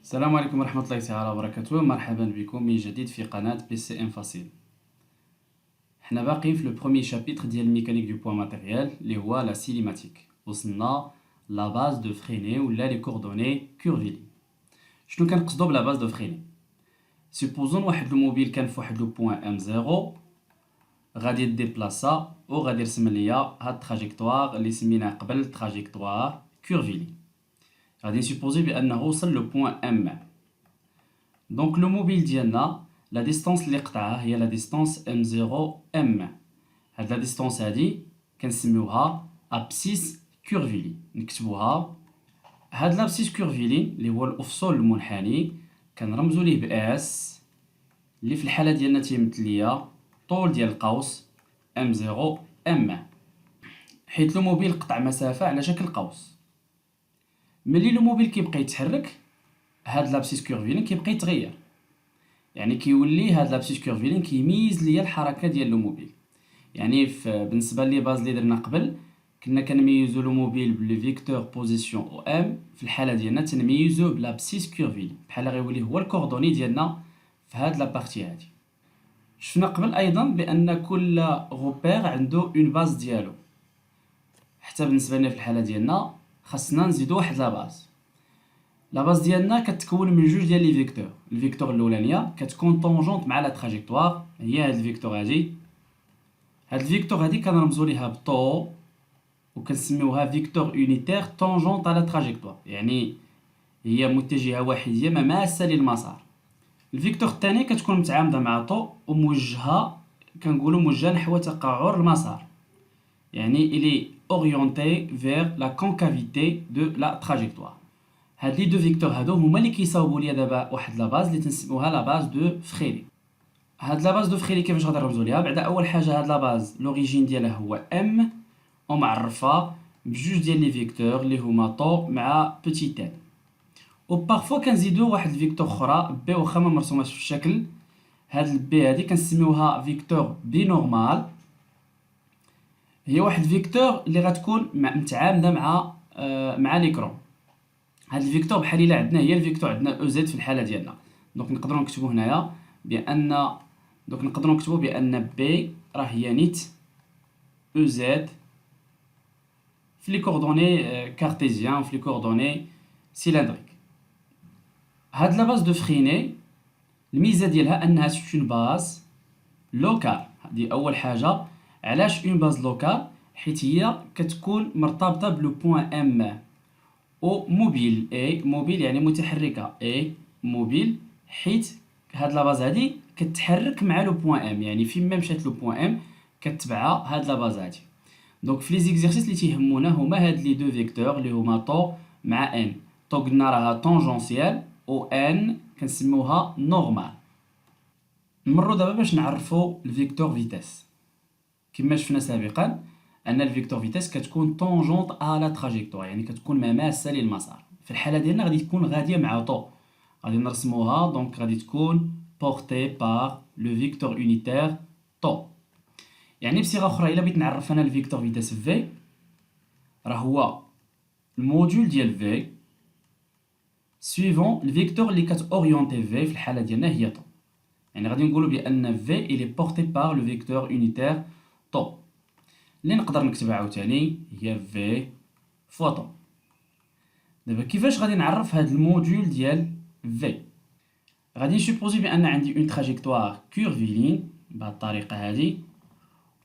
السلام عليكم ورحمة الله تعالى وبركاته. مرحبا بكم من جديد في قناة بي سي ام فاسيل. حنا باقيين في لو بروميي شابيتر ديال الميكانيك دو بوا ماتيريال اللي هو لا سينيماتيك. وصلنا لا باز دو فريني ولا لي كوردوني كورفيلي. شنو كنقصدو بلا باز دو فريني؟ سيبوزون واحد الموبيل كان في واحد لو بوين ام زيرو غادي ديبلاسا وغادي يرسم ليا هاد التراجيكتوار اللي سميناه قبل تراجيكتوار كورفيلي. غادي نسيبوزي بانه وصل لو بوين ام. دونك لو موبيل ديالنا لا ديستانس اللي قطعها هي لا ديستانس ام 0 ام. هاد لا ديستانس هادي كنسميوها ابسيس كورفيلي. نكتبوها هاد لابسيس كورفيلي اللي هو الافصول المنحني كنرمزو ليه باس اللي في الحاله ديالنا تيمثل ليا طول ديال القوس ام 0 ام، حيت لو موبيل قطع مسافه على شكل قوس. ملي لو موبيل كيبقى يتحرك هاد لابسيس كورفيلين كيبقى يتغير، يعني كيولي هاد لابسيس كورفيلين كيميز ليا الحركه ديال لو موبيل. يعني بالنسبه لي باز اللي درنا قبل كنا كنميزو لو موبيل بلي فيكتور بوزيسيون او ام، في الحاله ديالنا تنميزو بلابسيس كورفيلي بحال غيولي هو الكوردوني ديالنا في هاد لا بارتي هادي. شفنا قبل ايضا بان كل غوبير عنده اون باز ديالو، حتى بالنسبه لنا في الحاله ديالنا خاصنا نزيدو واحد لا باز. لا باز ديالنا كتكون من جوج ديال لي فيكتور. الفيكتور الاولانيه كتكون طونجونط مع لا تراجيكتوار، هي هاد الفيكتور هادي. هاد الفيكتور هادي كنرمزو ليها بطو وكنسميوها فيكتور اونيتير طونجونط على تراجيكتوار، يعني هي متجهه واحديه ما ماسه للمسار. الفيكتور الثاني كتكون متعامده مع طو وموجهه، كنقولوا موجهه نحو تقعر المسار، يعني الي اورينتي فير لا كونكافيتي دو لا تراجيكتوار. هاد لي دو فيكتور هادو هما اللي كيصاوبوا ليا دابا واحد لا باز اللي تنسميوها لا باز دو فريلي. هاد لا باز دو فريلي كيفاش غادي نرمزو ليها؟ بعدا اول حاجه هاد لا باز لوريجين ديالها هو ام ومعرفه بجوج ديال لي فيكتور اللي هما طو مع بوتي ان. و بارفو كنزيدو واحد الفيكتور اخرى بي واخا ما مرسوماش في الشكل. هاد البي هادي كنسميوها فيكتور بي نورمال، هي واحد الفيكتور اللي غتكون متعامده مع ليكرون. هاد الفيكتور بحال الا عندنا هي الفيكتور عندنا او زد في الحاله ديالنا. دونك نقدروا نكتبوا هنايا بان بي راه هي نيت او زد في لي كوردوني كارتيزيان في لي كوردوني سيلندريك. هاد لا باز دو فريني الميزه ديالها انها سي اون باز لوكال. هادي اول حاجه. علاش اون باز لوكال؟ حيت هي كتكون مرتبطه بلو بوين ام. او موبيل اي موبيل يعني متحركه اي موبيل، حيت هاد لا باز هادي كتحرك مع لو بوين ام، يعني فين ما مشات لو بوين ام كتبعها هاد لا باز هادي. دونك في لي زيكزارسيس اللي تيهمونا هما هاد لي دو فيكتور اللي هما طو مع ان. طو قلنا راها طونجونسيال و ان كنسميوها نورمال. نمروا دابا باش نعرفوا الفيكتور فيتاس. كما شفنا سابقا ان الفيكتور فيتاس كتكون طونجونط على لا تراجيكتوار، يعني كتكون مماسه للمسار. في الحاله ديالنا غادي تكون غاديه مع طو، غادي نرسموها. دونك غادي تكون بورتي بار لو فيكتور اونيتير طو. يعني بصيغه اخرى الا بغيت نعرف انا الفيكتور فيتاس في راه هو الموديول ديال في سويفون الفيكتور اللي كتاورينتي في الحاله ديالنا هي طو. يعني غادي نقولوا بان في الي بورتي بار لو فيكتور اونيتير طو، اللي نقدر نكتبها عاوتاني هي في فوا طو. دابا كيفاش غادي نعرف هاد الموديول ديال في؟ غادي نسوبوزي بان عندي اون تراجيكتوار كورفيلين بهاد الطريقه هادي،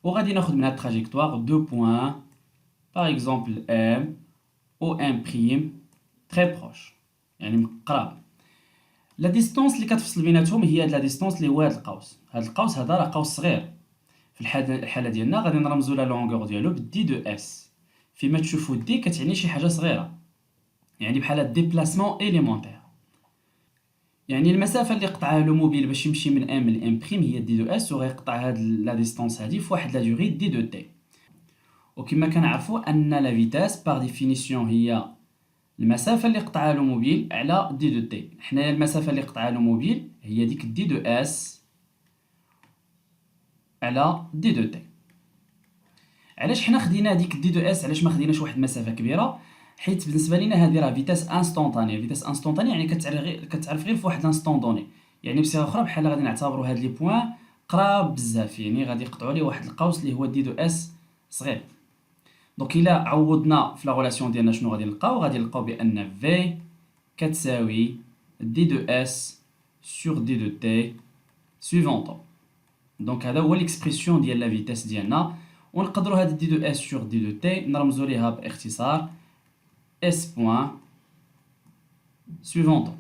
وغادي ناخذ من هاد التراجيكتوار دو بوين باغ اكزومبل ام و ام بريم تري بروش، يعني قراب. لا ديستونس اللي كتفصل بيناتهم هي هاد لا ديستونس اللي هو هاد القوس. هاد القوس هذا راه قوس صغير. في الحاله ديالنا غادي نرمزو لا لونغور ديالو بالدي دو اس. فيما تشوفوا دي كتعني شي حاجه صغيره، يعني بحال ديبلاسمون اليمونتير. يعني المسافه اللي قطعها لو موبيل باش يمشي من ام ل ام بريم هي دي دو اس، وغيقطع هاد لا ديستونس هادي في واحد لا دوري دي دو تي. وكما كنعرفوا ان لا فيتاس باغ ديفينيسيون هي المسافه اللي قطعها لو موبيل على دي دو تي. حنايا المسافه اللي قطعها لو موبيل هي ديك دي دو اس على دي دو تي. علاش حنا خدينا ديك دي دو اس؟ علاش ما خديناش واحد المسافه كبيره؟ حيت بالنسبه لينا هذه راه فيتاس انستونطاني. فيتاس انستونطاني يعني كتعرف غير في واحد انستون دوني. يعني بصيغه اخرى بحال غادي نعتبروا هاد لي بوين قراب بزاف، يعني غادي يقطعوا لي واحد القوس اللي هو دي دو اس صغير. دونك الا عوضنا في لا غولاسيون ديالنا شنو غادي نلقاو بان في كتساوي دي دو اس سور دي دو تي سويفونتون. دونك هذا هو ليكسبرسيون ديال لا فيتاس ديالنا، ونقدروا هاد دي دو اس سور دي دو تي نرمزوا ليها باختصار اس بوين سويفونتون.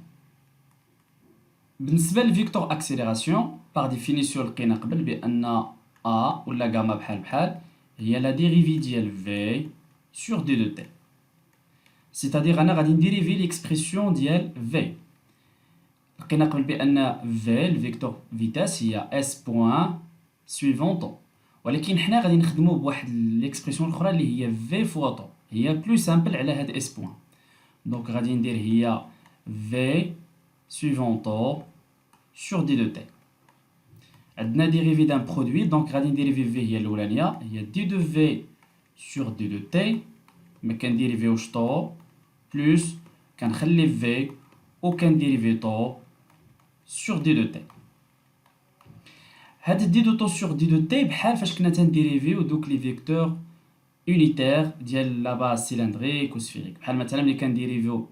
بالنسبه للفيكتور اكسيليراسيون باغ ديفينيسيون لقينا قبل بان ا ولا غاما بحال هي لا ديريفي ديال في سور دي دو تي. سيتادير انا غادي نديريفي ليكسبرسيون ديال في. لقينا قبل بان في الفيكتور فيتاس هي اس بوين سويفونتون، ولكن حنا غادي نخدمو بواحد ليكسبرسيون اخرى اللي هي في فوا طون، هي بلو سامبل على هاد اس بوين. دونك غادي ندير هي في سويفونتون سور دي دو تي. عندنا ديريفي دان برودوي، دونك غادي نديريفي في هي الاولانيه هي دي دو في سور دي دو تي، ما كنديريفيوش طو بلوس كنخلي في و كنديريفي طو سور دي دو تي. هاد دي دو طو سور دي دو تي بحال فاش كنا تنديريفيو دوك لي فيكتور unitaire ديال لا باز سيلندريك و سفيريك، بحال مثلا ملي كنديريفيو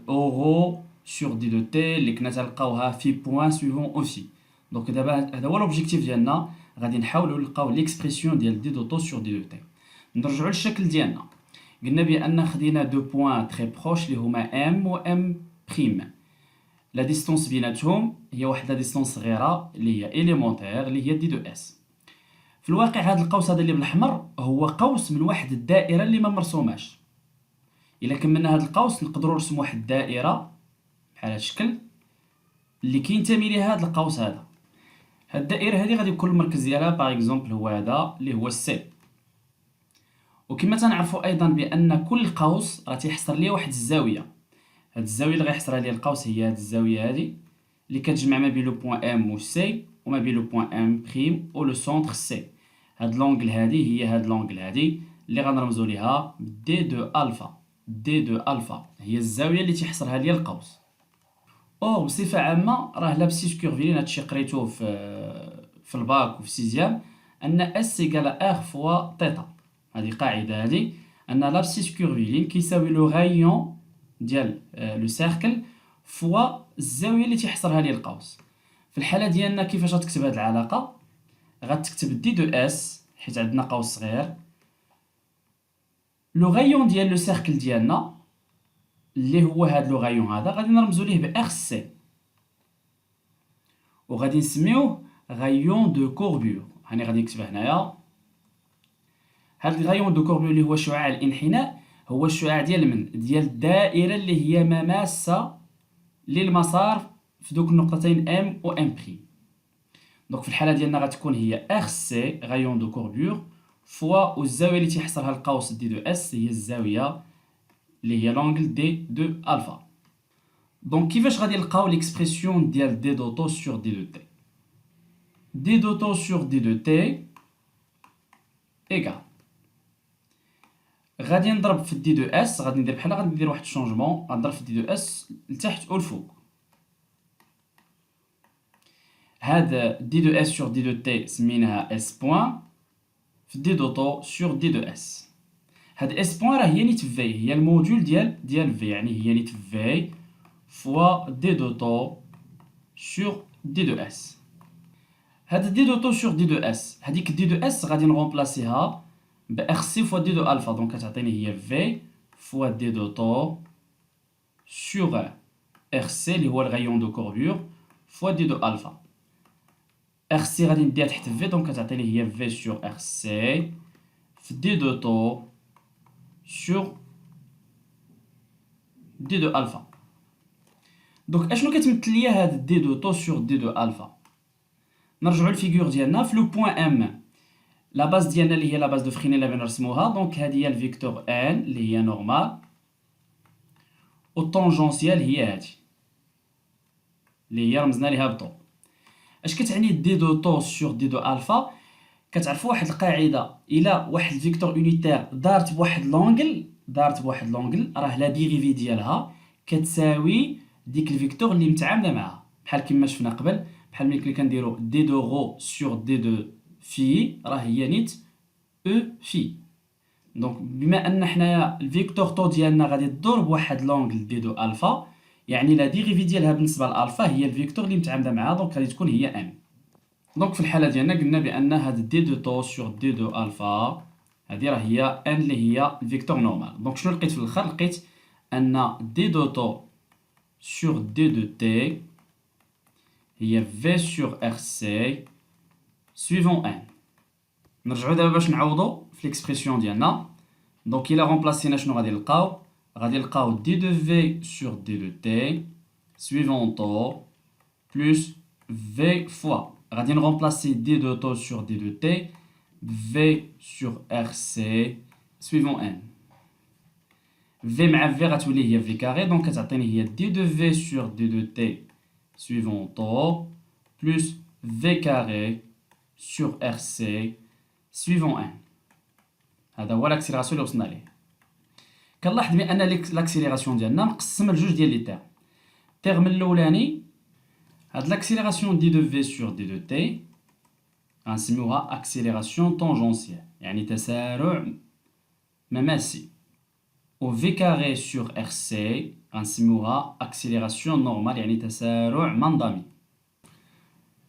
اورو سور دي دو تي اللي كنا تلقاوها في بوين سويفون اوسي. دونك دابا هذا هو لوبجيكتيف ديالنا، غادي نحاولوا نلقاو ليكسبرسيون ديال دي دو طو سور دي دو تي. نرجعوا للشكل ديالنا، قلنا بان خدينا دو بوين تري بروش اللي هما ام و ام بريم. لا ديستونس بيناتهم هي واحد لا ديستونس صغيره اللي هي اليمونتير اللي هي دي دو اس. في الواقع هذا القوس هذا اللي بالاحمر هو قوس من واحد الدائره اللي ما مرسوماش. الا كملنا هذا القوس نقدروا نرسموا واحد الدائره بحال هذا الشكل اللي كينتمي ليها هذا القوس هذا. هاد الدائره هذه غادي يكون المركز ديالها باغ اكزومبل هو هذا اللي هو السي. وكما تنعرفوا ايضا بان كل قوس راه تيحصر ليه واحد الزاويه. هاد الزاويه اللي غيحصرها ليه القوس هي هاد الزاويه هذه اللي كتجمع ما بين لو بوين ام و سي وما بين لو بوين ام بريم و لو سونتر سي. هاد لونغل هذه هي هاد لونغل هذه اللي غنرمزوا ليها دي دو الفا. دي دو الفا هي الزاويه اللي تيحصرها ليا القوس. او بصفه عامه راه لابسيس كورفيلين هادشي قريتوه في الباك وفي سيزيام ان اس ايكال ار فوا تيتا. هذه قاعده هذه ان لابسيس كورفيلين كيساوي لو غايون ديال لو سيركل فوا الزاويه اللي تيحصرها ليا القوس. في الحاله ديالنا كيفاش غتكتب هذه العلاقه؟ غتكتب دي دو اس حيت عندنا قوس صغير، لو غايون ديال لو سيركل ديالنا اللي هو هذا لو غايون هذا غادي نرمزو ليه ب ار سي، وغادي نسميوه غايون دو كوربور. هاني غادي نكتبها هنايا. هاد الغايون دو كوربور اللي هو شعاع الانحناء هو الشعاع ديال الدائره اللي هي مماسه للمسار في دوك النقطتين ام و ام بريم. دونك في الحاله ديالنا غتكون هي ار سي غايون دو كوربور فوا والزاويه اللي تيحصرها القوس دي دو اس هي الزاويه اللي هي لونغل دي دو الفا. دونك كيفاش غادي نلقاو ليكسبرسيون ديال دي دو طو سور دي دو تي؟ دي دو طو سور دي دو تي ايكال غادي نضرب في دي دو اس، غادي ندير بحال غادي ندير واحد الشونجمون، غنضرب في دي دو اس لتحت و الفوق. هذا دي دو اس سور دي دو تي سميناها اس بوين في دي دو طو سور دي دو اس. هاد اس بوين راه هي نيت في هي الموديول ديال في، يعني هي نيت في فوا دي دو طو سور دي دو اس. هاد دي دو طو سور دي دو اس هذيك دي دو اس غادي نغومبلاسيها ب ار سي فوا دي دو الفا. دونك كتعطيني هي في فوا دي دو طو سور ار سي اللي هو الغايون دو كوربور فوا دي دو الفا. ار سي غادي نديها تحت في، دونك كتعطيني هي في سور ار سي في دي دو طو سور دي دو الفا. دونك اشنو كتمثل ليا هاد دي دو طو سور دي دو الفا؟ نرجعوا للفيغور ديالنا في لو بوين ام. لا باز ديالنا اللي هي لا باز دو فريني اللي غنرسموها، دونك هذه هي الفيكتور ان اللي هي نورمال، والطونجونسيال هي هذه اللي هي رمزنا ليها بطو. اش كتعني دي دو طو سور دي دو الفا؟ كتعرفوا واحد القاعده، الا واحد الفيكتور يونيتير دارت بواحد لونغل دارت بواحد لونغل راه لا ديريفي ديالها كتساوي ديك الفيكتور اللي متعامله معها بحال كما شفنا قبل بحال ملي كنديروا دي دو غو سور دي دو في راه هي نيت او في دونك بما ان حنايا الفيكتور طو ديالنا غادي تدور بواحد لونغل دي دو الفا يعني لا ديريفي ديالها بالنسبه لالفا هي الفيكتور اللي متعامله معها دونك غادي تكون هي ان دونك في الحاله ديالنا قلنا بان هاد دي دو طو سور دي دو الفا هادي راه هي ان اللي هي الفيكتور نورمال دونك شنو لقيت في الاخر لقيت ان دي دو طو سور دي دو تي هي في سور ار سي سويفون ان نرجعو دابا باش نعوضو في ليكسبرسيون ديالنا دونك الا رومبلاسينا شنو غادي نلقاو دي دو في سور دي دو تي سويفون طو بلس في فوا غادي نرومبلاسي دي دو طو سور دي دو تي في سور ار سي سويفون ان في مع في غتولي هي في كاري دونك كتعطيني هي دي دو في سور دي دو تي سويفون طو بلس في كاري سور ار سي سويفون ان هذا هو لاكسيليراسيون اللي وصلنا ليه كنلاحظ بان لاكسيليراسيون ديالنا مقسمه لجوج ديال لي تيرم التيرم الاولاني هاد لاكسيليراسيون دي دو في سور دي دو تي غنسميوها اكسيليراسيون طونجونسيال يعني تسارع مماسي و في كاري سور ار سي غنسميوها اكسيليراسيون نورمال يعني تسارع منظمي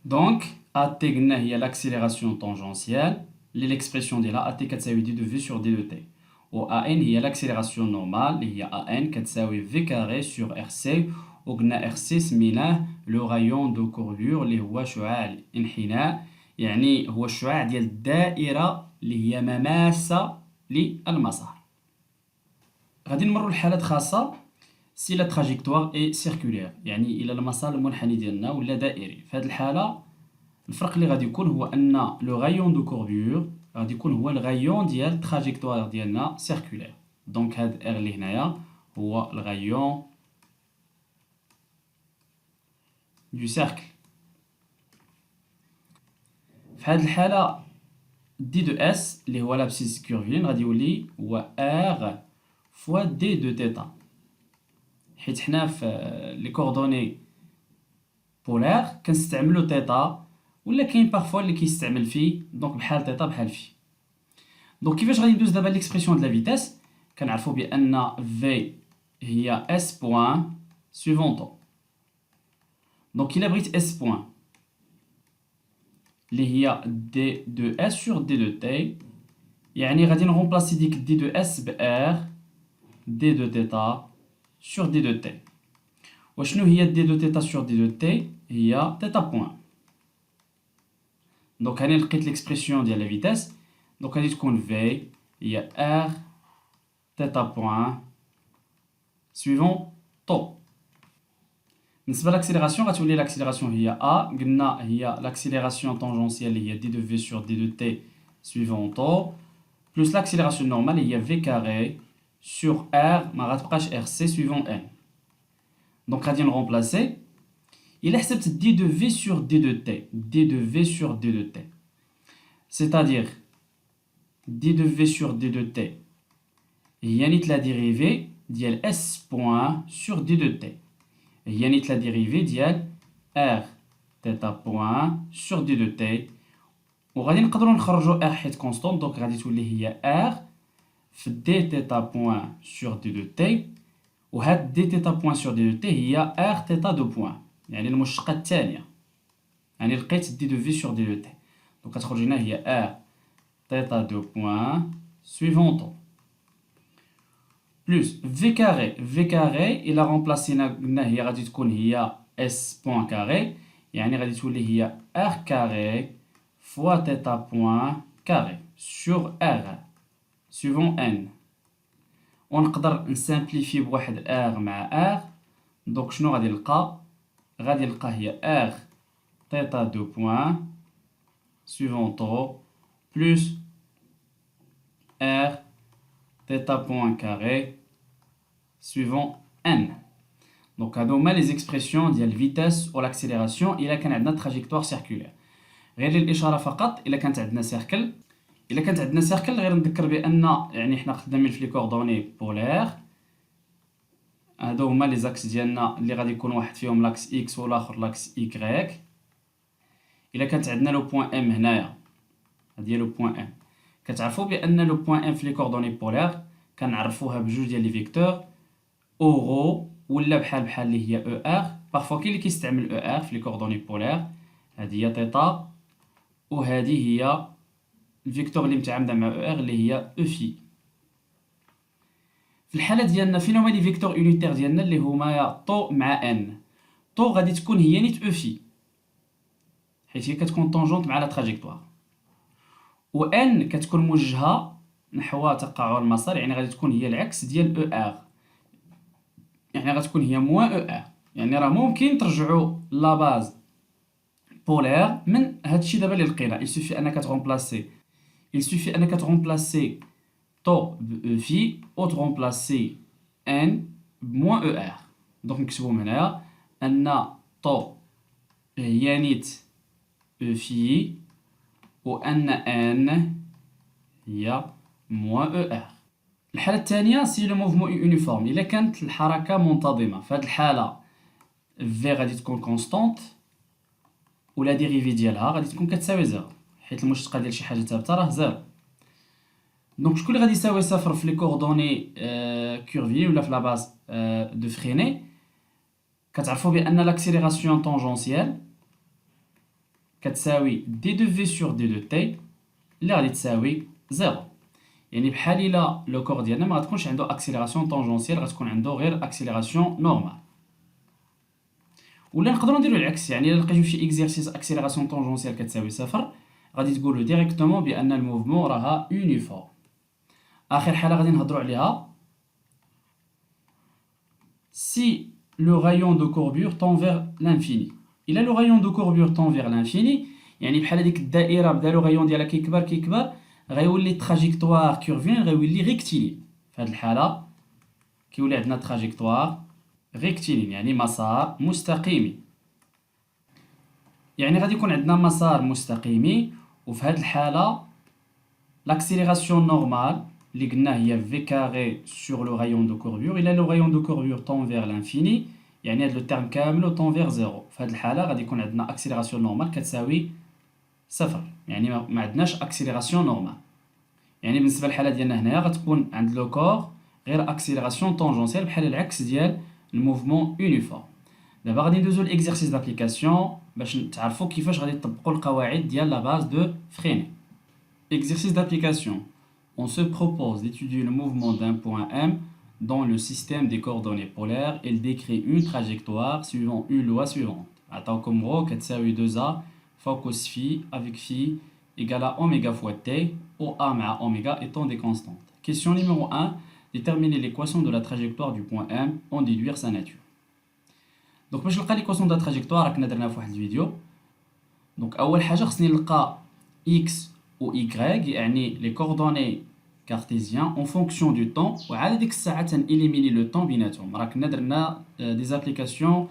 دونك ا تي قلنا هي لاكسيليراسيون طونجونسيال اللي ليكسبرسيون ديالها ا تي كتساوي دي دو في سور دي دو تي و ا ان هي لاكسيليراسيون نورمال اللي هي ا ان كتساوي في كاري سور ار سي وقلنا ار سي سميناه لو غايون دو كوربور اللي هو شعاع الانحناء يعني هو الشعاع ديال الدائره اللي هي مماسه للمسار غادي نمروا لحالات خاصه سي لا تراجيكتوار اي سيركولير يعني الى المسار المنحني ديالنا ولا دائري في هذه الحاله الفرق اللي غادي يكون هو ان لو غايون دو كوربور غادي يكون هو الغايون ديال التراجيكتوار ديالنا سيركولير دونك هاد ار اللي هنايا هو الغايون دو سيركل في هاد الحاله دي دو اس اللي هو لابسيس كيرفين غادي يولي هو ار فوا دي دو تيتا حيت حنا في لي كوردوني بولار كنستعملو تيتا ولا كاين بارفوا اللي كيستعمل في دونك بحال تيتا بحال في دونك كيفاش غادي ندوز دابا ليكسبرسيون د لا فيتاس كنعرفوا بان في هي اس بوين سويفون طو دونك الا بغيت اس بوين اللي هي دي دو اس سور دي دو تي يعني غادي نغومبلاسي ديك دي دو اس ب ار دي دو تيتا سور دي دو تي وشنو هي دي دو تيتا سور دي دو تي هي تيتا بوين دونك هاني لقيت ليكسبرسيون ديال لا فيتاس دونك غادي تكون في هي ار تيتا بوين سويفون طو بالنسبه لاكسيليراسيون غتولي لاكسيليراسيون هي ا قلنا هي لاكسيليراسيون طونجونسيال اللي هي دي دو في سور دي دو تي سويفون طو بلس لاكسيليراسيون نورمال هي في كاري سور ار ما غتبقاش ار سي سويفون ان دونك غادي نغومبلاسي الا حسبت دي دو في سور دي دو تي دي دو في سور دي دو تي c'est-à-dire دي دو في سور دي دو تي هي نيت لا ديريفي ديال اس بوين سور دي دو تي هي نيت لا ديريفي ديال ار تيتا بوين سور دي دو تي وغادي نقدروا نخرجوا ار حيت كونستونت دونك غادي تولي هي ار في دي تيتا بوين سور دي دو تي وهاد دي تيتا بوين سور دي دو تي هي ار تيتا دو بوين يعني المشتقه الثانيه يعني لقيت دي دو في سور دي دو تي دونك كتخرج لنا هي ار تيتا دو بوين سويفون طو بلس في كاري الى رومبلاسينا قلنا هي غادي تكون هي اس بوين كاري يعني غادي تولي هي ار كاري فوا تيتا بوين كاري سور ار سويفون ان ونقدر نسامبليفي بواحد ار مع ار دونك شنو غادي نلقى هي ار تيتا دو بوين سويفون طو بلس ار تيتا بوين كاري سويفون ان دونك هادو هما لي زيكسبرسيون ديال الفيتاس و لاكسيليراسيون الا كان عندنا تراجيكتوار سيركولير غير للاشاره فقط الا كانت عندنا سيركل الا كانت عندنا سيركل غير نذكر بان يعني حنا خدامين في لي كوردوني بولير، هادو هما لي زاكس ديالنا اللي غادي يكون واحد فيهم لاكس اكس والاخر لاكس يكغيك. الا كانت عندنا لو بوين ام هنايا، هادي هي لو بوين ام، كتعرفوا بان لو بوين ام في لي كوردوني بولير كنعرفوها بجوج ديال لي فيكتور اورو ولا بحال اللي هي او ار. بارفوا كاين اللي كيستعمل او ار في لي كوردوني بولير، هادي هي تيتا وهذه هي الفيكتور اللي متعامده مع او ار اللي هي او في. في الحاله ديالنا فين هما لي فيكتور يونيتير ديالنا اللي هما يا طو مع ان. طو غادي تكون هي نيت او في حيت هي كتكون طونجونت مع لا تراجيكتوار، و ان كتكون موجهه نحو تقاعد المسار، يعني غادي تكون هي العكس ديال او ار، يعني غتكون هي موان او ار. يعني راه ممكن ترجعوا لا باز بولير من هادشي دابا اللي لقينا. il suffit انك تغومبلاسي طو ب في او تغومبلاسي ان بموان او ار. دونك نكتبوهم هنايا ان طو هي نيت او في و ان هي موان او ار. الحالة الثانية سي لو موفمون يونيفورم، الا كانت الحركة منتظمة. في هاد الحالة في غادي تكون كونستونت ولا ديريفي ديالها غادي تكون كتساوي زيرو، حيت المشتقة ديال شي حاجة ثابتة راه زيرو. دونك شكون اللي غادي يساوي صفر في لي كوردوني كورفي ولا في لا باز دو فريني؟ كتعرفوا بان لاكسيليراسيون طونجونسيال كتساوي دي دو في سور دي دو تي اللي غادي تساوي زيرو. يعني بحال الا لو كور ديالنا ما غتكونش عنده اكسيليراسيون طونجونسيال، غتكون عنده غير اكسيليراسيون نورمال. ولا نقدروا نديروا العكس، يعني الا لقيتو شي اكزرسيس اكسيليراسيون طونجونسيال كتساوي صفر غادي تقولوا ديريكتومون بان الموفمون راها يونيفورم. اخر حاله غادي نهضروا عليها si le rayon de courbure tend vers l'infini. الا لو rayon de courbure tend vers l'infini يعني بحال هذيك الدائره بدا لو rayon ديالها كيكبر غيولي تراجيكتوار كيرفين غيولي ريكتيلين. في هذه الحاله كيولي عندنا تراجيكتوار ريكتيلين يعني مسار مستقيمي. يعني غادي يكون عندنا مسار مستقيمي، وفي هذه الحاله لاكسيليراسيون نورمال اللي قلنا هي في كاري سور لو رايون دو كوربور. الا لو رايون دو كوربور طون فيغ لانفيني يعني هذا لو تيرم كامل طون فيغ زيرو. في هذه الحاله غادي يكون عندنا اكسيليراسيون نورمال كتساوي صفر، يعني ما عندناش اكسيليراسيون نورمال. يعني بالنسبه للحاله ديالنا هنايا غتكون عند لو كور غير اكسيليراسيون طونجونسيال بحال العكس ديال الموفمون يونيفورم. دابا غادي ندوزو ليكزرسيس دابليكاسيون باش تعرفوا كيفاش غادي تطبقوا القواعد ديال لا باز دو فريني. Exercice d'application. On se propose d'étudier le mouvement d'un point M dans le système des coordonnées polaires. Il décrit une trajectoire suivant une loi suivante. Attends comme rho, كتساوي 2A fois cos phi avec phi égale à oméga fois t, où A مع oméga étant des constantes. Question numéro 1. Déterminer l'équation de la trajectoire du point M en déduire sa nature. Donc باش نلقى l'équation de la trajectoire راكنا درنا في واحد الفيديو. Donc أول حاجة خصني نلقى x و y يعني les coordonnées cartésiens en fonction du temps، وعلى ديك الساعة تنإليميني لو طون بيناتهم. راه كنا درنا دي زابليكاسيون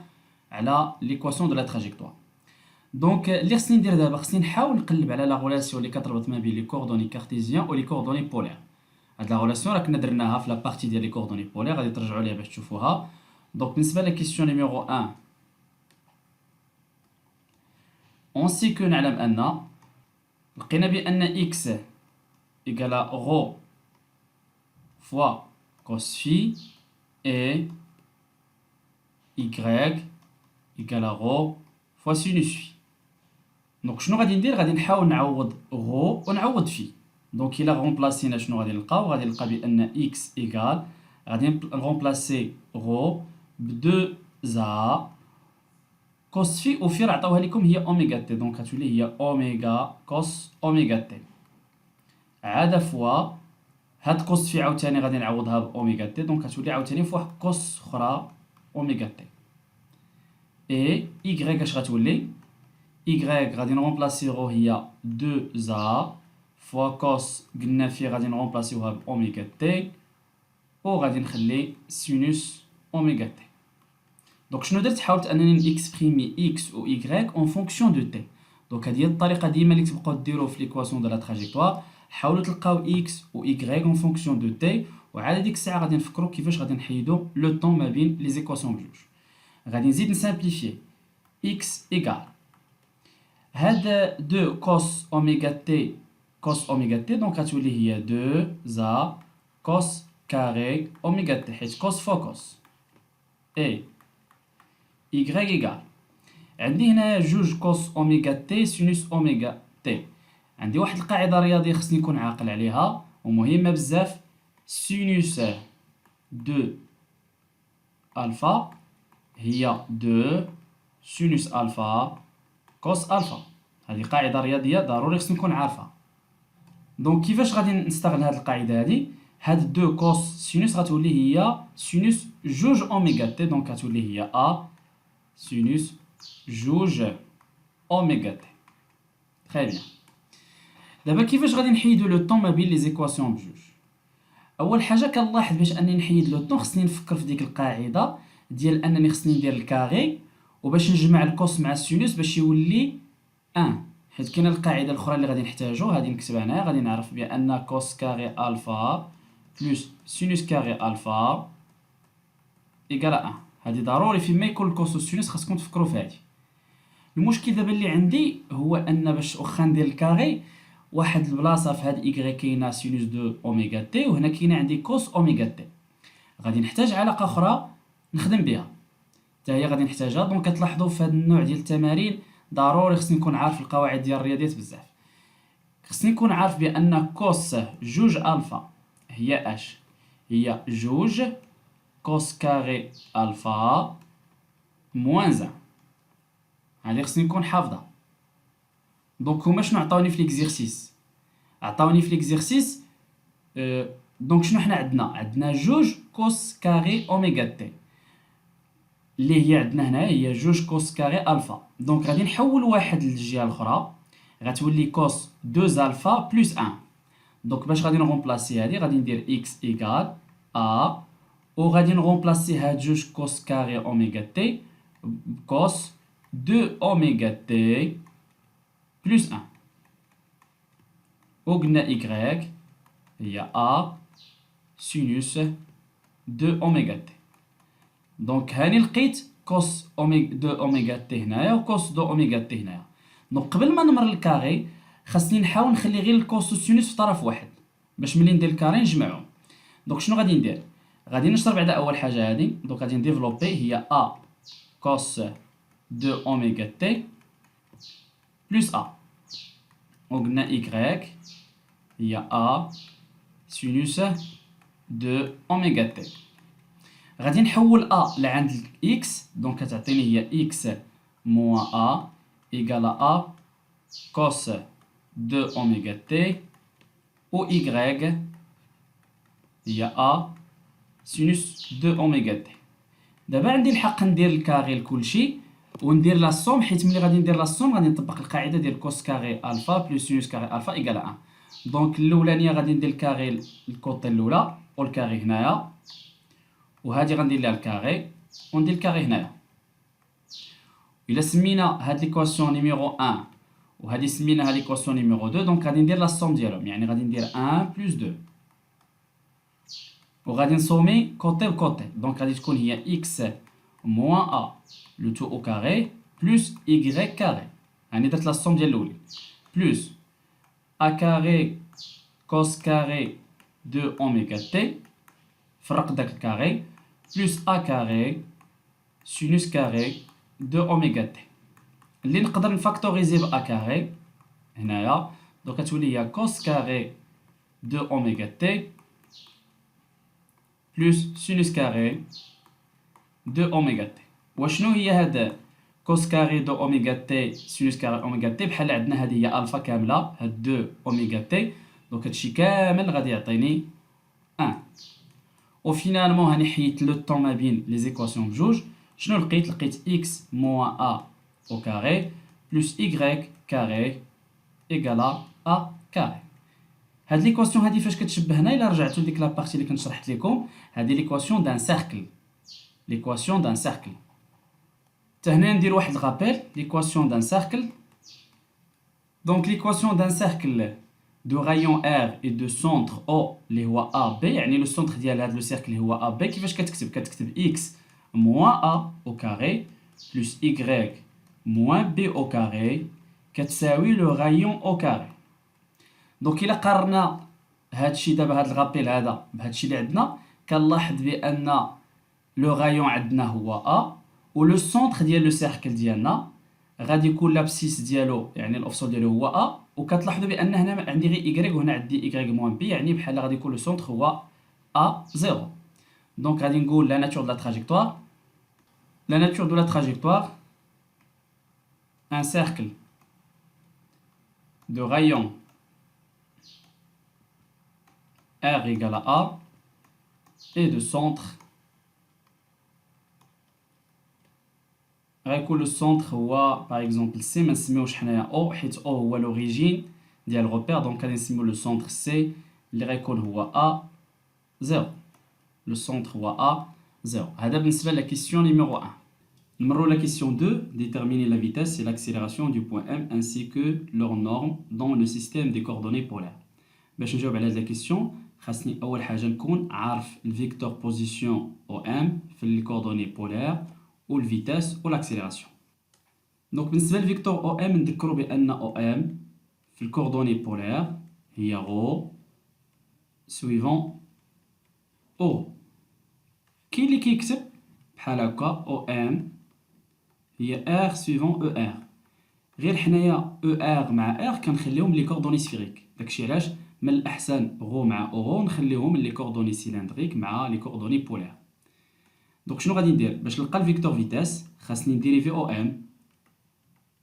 على ليكواسيون دو لا تراجيكتوار. دونك اللي خصني ندير دابا خصني نحاول نقلب على لا غولاسيون اللي كتربط ما بين لي كوردوني كارتيزيان و لي كوردوني بولير. هاد لا غولاسيون راه كنا درناها في لا بارتي ديال لي كوردوني بولير، غادي ترجعوا ليها باش تشوفوها. دونك بالنسبة لا كيسيون نيميرو 1 on sait que نعلم أن لقينا بأن x égale à rho fois cos phi et y égale à rho fois sinus phi. دونك شنو غادي ندير؟ غادي نحاول نعوض rho ونعوض phi. دونك إلا غومبلاسينا شنو غادي نلقاو؟ غادي نلقى بأن x égale غادي نغومبلاسي rho ب 2a cos phi و phi راه عطاوها لكم هي اوميغا تي، دونك غتولي هي اوميغا كوس اوميغا تي عاد فوا هاد كوس في عاوتاني غادي نعوضها باوميغا تي، دونك غتولي عاوتاني فواحد كوس اخرى اوميغا تي. اي y اش غتولي؟ y غادي نغومبلاسيغو هي 2a فوا كوس قلنا في غادي نغومبلاسيوها باوميغا تي و غادي نخلي سينوس اوميغا تي. دونك شنو درت؟ حاولت انني نيكسبريمي x و y en fonction de t. دونك هذه هي الطريقه ديما اللي تبقاو ديروا في ليكواسيون دو لا تراجيكتوار. حاولوا تلقاو x و y en fonction de t وعلى ديك الساعه غادي نفكروا كيفاش غادي نحيدوا لو طون ما بين لي زيكواسيون بجوج. غادي نزيد نسامبليفي x égale هاد 2 cos اوميغا تي دونك غتولي هي 2 زا cos كاري اوميغا تي حيت cos فوا cos اي y égale عندي هنا جوج كوس اوميغا تي سينوس اوميغا تي. عندي واحد القاعده رياضيه خصني نكون عاقل عليها ومهمه بزاف. سينوس دو الفا هي 2 سينوس الفا كوس الفا. هذه قاعده رياضيه ضروري خصني نكون عارفها. دونك كيفاش غادي نستغل هذه القاعده هذه؟ هاد 2 كوس سينوس غتولي هي سينوس جوج اوميغا تي دونك غتولي هي ا سينوس جوج اوميغا تي. تري بيان. دابا كيفاش غادي نحيدو لو طون ما بين لي زيكواسيون بجوج؟ اول حاجه كنلاحظ باش اني نحيد لو طون خصني نفكر في ديك القاعده ديال انني خصني ندير الكاري وباش نجمع الكوس مع السينوس باش يولي 1 حيت كاينه القاعده الاخرى اللي غادي نحتاجو هذه نكتبها هنايا. غادي نعرف بان كوس كاري الفا بلس سينوس كاري الفا ايكال 1. هذه ضروري فيما يكون الكوس والسينوس خاصكم تفكروا في هذه. المشكل دابا اللي عندي هو ان باش واخا ندير الكاري واحد البلاصه في هاد y كاينه سينوس دو اوميغا تي وهنا كاينه عندي كوس اوميغا تي. غادي نحتاج علاقه اخرى نخدم بها حتى هي غادي نحتاجها. دونك كتلاحظوا في هاد النوع ديال التمارين ضروري خصني نكون عارف القواعد ديال الرياضيات بزاف. خصني نكون عارف بان كوس جوج الفا هي اش هي جوج كوس كاري الفا موان 1. هذه خصني نكون حافظها. دونك هما شنو عطاوني في ليكزيرسيس؟ عطاوني في ليكزيرسيس دونك شنو حنا عندنا جوج كوس كاري اوميغا تي اللي هي عندنا هنا هي جوج كوس كاري الفا. دونك غادي نحول واحد للجهه الاخرى غتولي كوس 2 الفا بلس 1. دونك باش غادي نغومبلاسي هذه غادي ندير اكس ايكال ا وغادي نغومبلاسي هاد جوج كوس كاري اوميغا تي بكوس 2 اوميغا تي بلس 1 وقلنا y هي a سينوس 2 اوميغا تي. دونك هاني لقيت كوس 2 اوميغا تي هنايا وكوس 2 اوميغا تي هنايا. دونك قبل ما نمر للكاري خاصني نحاول نخلي غير الكوس والسينوس في طرف واحد باش ملي ندير الكاري نجمعهم. دونك شنو غادي ندير؟ غادي نشرب بعدا اول حاجه هذه. دونك غادي نديفلوبي هي a كوس 2 اوميغا تي بلس a وقلنا y هي a سينوس 2 اوميغا تي. غادي نحول a لعند x دونك كتعطيني هي x موان a ايكال a كوس 2 اوميغا تي و y هي a سينوس 2 اوميغا تي. دابا عندي الحق ندير الكاري لكلشي وندير لا سوم حيت ملي غادي ندير لا سوم غادي نطبق القاعده ديال كوس كاري الفا بلس سينوس كاري الفا ايكال 1. دونك الاولانيه غادي ندير الكاري الكوطي الاولى والكاري هنايا وهذه غندير لها الكاري وندير الكاري هنايا. الا سمينا هاد ليكواسيون نيميرو 1 وهذه سميناها ليكواسيون نيميرو 2 دونك غادي ندير لا سوم ديالهم يعني غادي ندير 1 بلس 2 وغادي نصومي كوتي بكوتي. دونك غادي تكون هي x موان a لو تو او كاري بلس y كاري. يعني درت لا سوم ديال الاولين بلس a كاري كوس كاري 2 اوميغا تي فرق داك الكاري بلس a كاري سينوس كاري 2 اوميغا تي اللي نقدر نفاكتوريزي ب a كاري هنايا. دونك كتولي هي كوس كاري 2 اوميغا تي بلس سينوس كاري 2 اوميغا تي. وشنو هي هاد كوس كاري 2 اوميغا تي سينوس كاري اوميغا تي؟ بحال عندنا هذه هي الفا كامله هاد 2 اوميغا تي. دونك هادشي كامل غادي يعطيني 1 وفينالمون هاني حيت لو طون ما بين لي زيكواسيون بجوج. شنو لقيت x موان a au carré بلس y كاري ايكالا a كاري. هاد ليكواسيون هادي فاش كتشبهنا الا رجعتو لديك لابارتي اللي كنت شرحت لكم هادي ليكواسيون دان سيركل. ليكواسيون دان سيركل حتى هنا ندير واحد الغابيل ليكواسيون دان سيركل. دونك ليكواسيون دان سيركل de rayon R et de centre O اللي هو AB يعني le centre ديال هذا le cercle اللي هو AB كيفاش كتكتب X moins A au carré plus Y moins B au carré كتساوي le rayon au carré. دونك إلا قارنا هادشي دابا هاد الغابيل هذا بهادشي اللي عندنا كنلاحظ بأن لو غايون عندنا هو A و لو سونتر ديال لو سيركل ديالنا غادي يكون لابسيس ديالو يعني الافصول ديالو هو A و كتلاحظوا بأن هنا عندي غير Y وهنا عندي Y موان B يعني بحال غادي يكون لو سونتر هو A0. دونك غادي نقول لا ناتور دو لا تراجيكتوار. La nature de la trajectoire, un cercle de rayon R égale à A et de centre. غيكون le centre هو par exemple C ما نسميوش حنايا O حيت O هو l'origine ديال الروبير دونك غادي نسميو le centre C اللي غيكون هو A0. Le centre هو A0. هذا بالنسبة لا question numéro 1. Numéro la question 2, déterminer la vitesse et l'accélération du point M ainsi que leurs normes dans le système des coordonnées polaires. باش نجاوب على هذه الكيسيون خاصني اول حاجه نكون عارف الفيكتور بوزيسيون او ام في الكوردوني بولير والفيتاس والاكسيليراسيون. دونك بالنسبه للفيكتور او ام نذكروا بان او ام في الكوردوني بولير هي رو سويفون او. كاين اللي كيكتب بحال هكا او ام هي ار سويفون او ار، غير حنايا او ار مع ار كنخليهم لي كوردوني سفيريك، داكشي علاش من الاحسن غو مع اورو نخليهم لي كوردوني سيلندريك مع لي كوردوني بولير. دونك شنو غادي ندير باش نلقى الفيكتور فيتاس؟ خاصني نديريفي او ام